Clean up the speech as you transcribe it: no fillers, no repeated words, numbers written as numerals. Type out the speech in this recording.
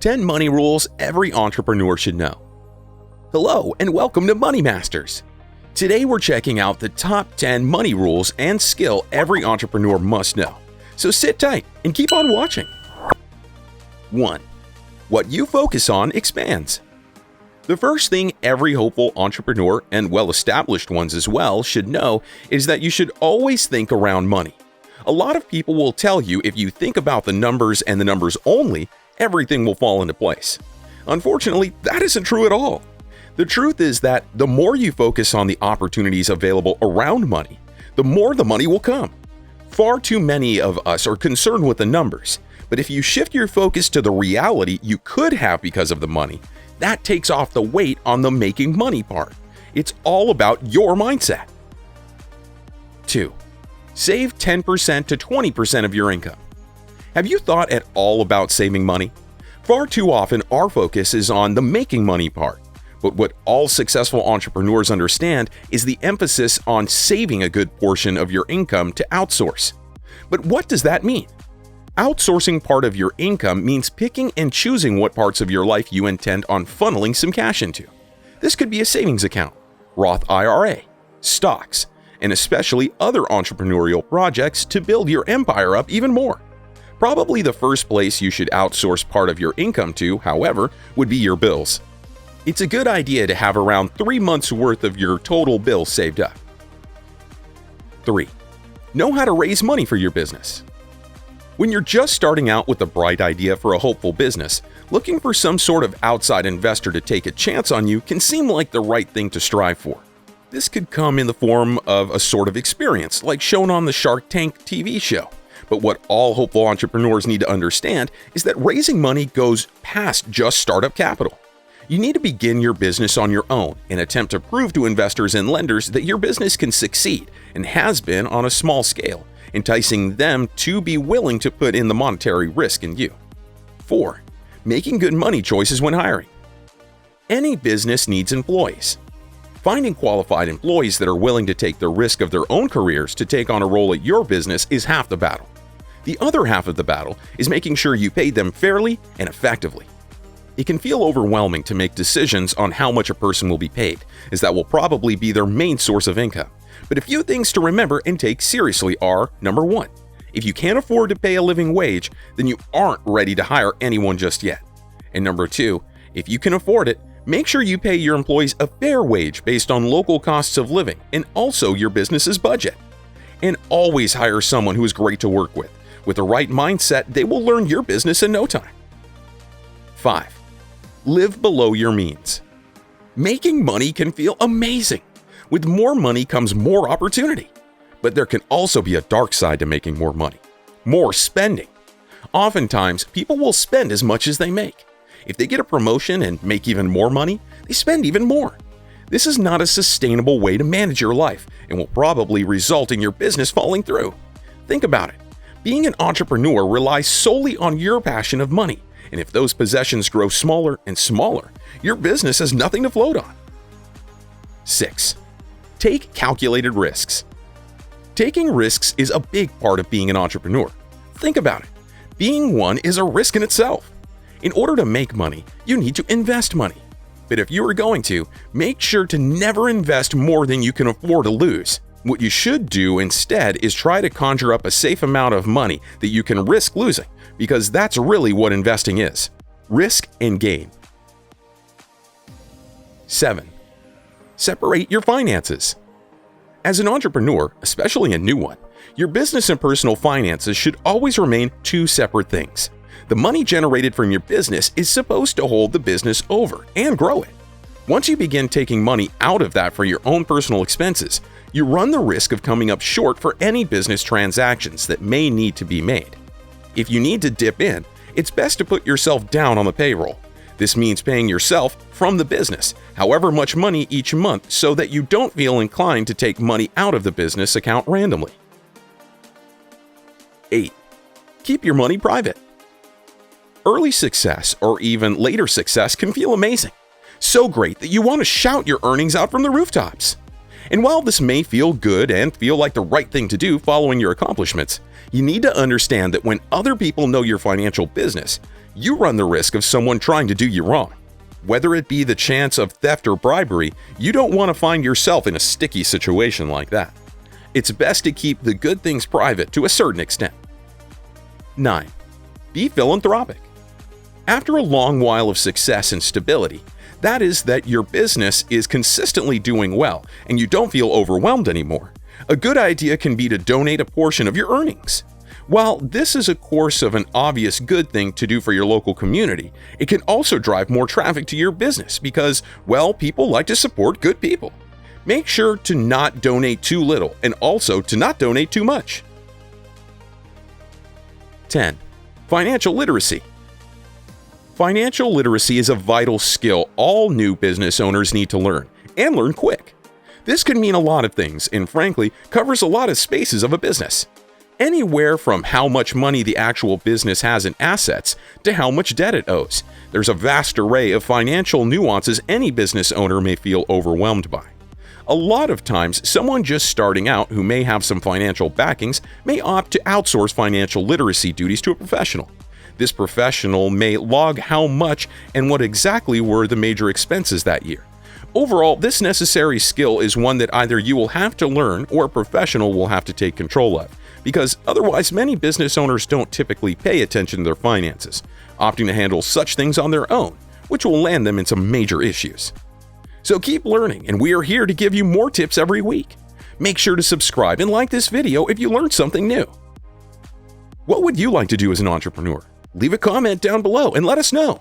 10 money rules every entrepreneur should know. Hello and welcome to Money Masters. Today we're checking out the top 10 money rules and skill every entrepreneur must know. So sit tight and keep on watching. 1. What you focus on expands. The first thing every hopeful entrepreneur, and well-established ones as well, should know is that you should always think around money. A lot of people will tell you if you think about the numbers and the numbers only, everything will fall into place. Unfortunately, that isn't true at all. The truth is that the more you focus on the opportunities available around money, the more the money will come. Far too many of us are concerned with the numbers, but if you shift your focus to the reality you could have because of the money, that takes off the weight on the making money part. It's all about your mindset. 2. Save 10% to 20% of your income. Have you thought at all about saving money? Far too often, our focus is on the making money part. But what all successful entrepreneurs understand is the emphasis on saving a good portion of your income to outsource. But what does that mean? Outsourcing part of your income means picking and choosing what parts of your life you intend on funneling some cash into. This could be a savings account, Roth IRA, stocks, and especially other entrepreneurial projects to build your empire up even more. Probably the first place you should outsource part of your income to, however, would be your bills. It's a good idea to have around 3 months' worth of your total bills saved up. 3. Know how to raise money for your business. When you're just starting out with a bright idea for a hopeful business, looking for some sort of outside investor to take a chance on you can seem like the right thing to strive for. This could come in the form of a sort of experience, like shown on the Shark Tank TV show. But what all hopeful entrepreneurs need to understand is that raising money goes past just startup capital. You need to begin your business on your own and attempt to prove to investors and lenders that your business can succeed and has been on a small scale, enticing them to be willing to put in the monetary risk in you. 4. Making good money choices when hiring. Any business needs employees. Finding qualified employees that are willing to take the risk of their own careers to take on a role at your business is half the battle. The other half of the battle is making sure you pay them fairly and effectively. It can feel overwhelming to make decisions on how much a person will be paid, as that will probably be their main source of income. But a few things to remember and take seriously are: number 1, if you can't afford to pay a living wage, then you aren't ready to hire anyone just yet. And number 2, if you can afford it, make sure you pay your employees a fair wage based on local costs of living and also your business's budget. And always hire someone who is great to work with. With the right mindset, they will learn your business in no time. 5. Live below your means. Making money can feel amazing. With more money comes more opportunity. But there can also be a dark side to making more money: more spending. Oftentimes, people will spend as much as they make. If they get a promotion and make even more money, they spend even more. This is not a sustainable way to manage your life and will probably result in your business falling through. Think about it. Being an entrepreneur relies solely on your passion of money, and if those possessions grow smaller and smaller, your business has nothing to float on. 6. Take calculated risks. Taking risks is a big part of being an entrepreneur. Think about it. Being one is a risk in itself. In order to make money, you need to invest money. But if you are going to, make sure to never invest more than you can afford to lose. What you should do instead is try to conjure up a safe amount of money that you can risk losing, because that's really what investing is: risk and gain. 7. Separate your finances. As an entrepreneur, especially a new one, your business and personal finances should always remain two separate things. The money generated from your business is supposed to hold the business over and grow it. Once you begin taking money out of that for your own personal expenses, you run the risk of coming up short for any business transactions that may need to be made. If you need to dip in, it's best to put yourself down on the payroll. This means paying yourself from the business, however much money each month, so that you don't feel inclined to take money out of the business account randomly. 8. Keep your money private. Early success or even later success can feel amazing. So great that you want to shout your earnings out from the rooftops. And while this may feel good and feel like the right thing to do following your accomplishments, you need to understand that when other people know your financial business, you run the risk of someone trying to do you wrong. Whether it be the chance of theft or bribery, you don't want to find yourself in a sticky situation like that. It's best to keep the good things private to a certain extent. 9. Be philanthropic. After a long while of success and stability, that is that your business is consistently doing well and you don't feel overwhelmed anymore, a good idea can be to donate a portion of your earnings. While this is of course an obvious good thing to do for your local community, it can also drive more traffic to your business because, well, people like to support good people. Make sure to not donate too little and also to not donate too much. 10. Financial literacy. Financial literacy is a vital skill all new business owners need to learn, and learn quick. This could mean a lot of things and frankly covers a lot of spaces of a business. Anywhere from how much money the actual business has in assets to how much debt it owes. There's a vast array of financial nuances any business owner may feel overwhelmed by. A lot of times, someone just starting out who may have some financial backings may opt to outsource financial literacy duties to a professional. This professional may log how much and what exactly were the major expenses that year. Overall, this necessary skill is one that either you will have to learn or a professional will have to take control of, because otherwise many business owners don't typically pay attention to their finances, opting to handle such things on their own, which will land them in some major issues. So keep learning, and we are here to give you more tips every week. Make sure to subscribe and like this video if you learned something new. What would you like to do as an entrepreneur? Leave a comment down below and let us know.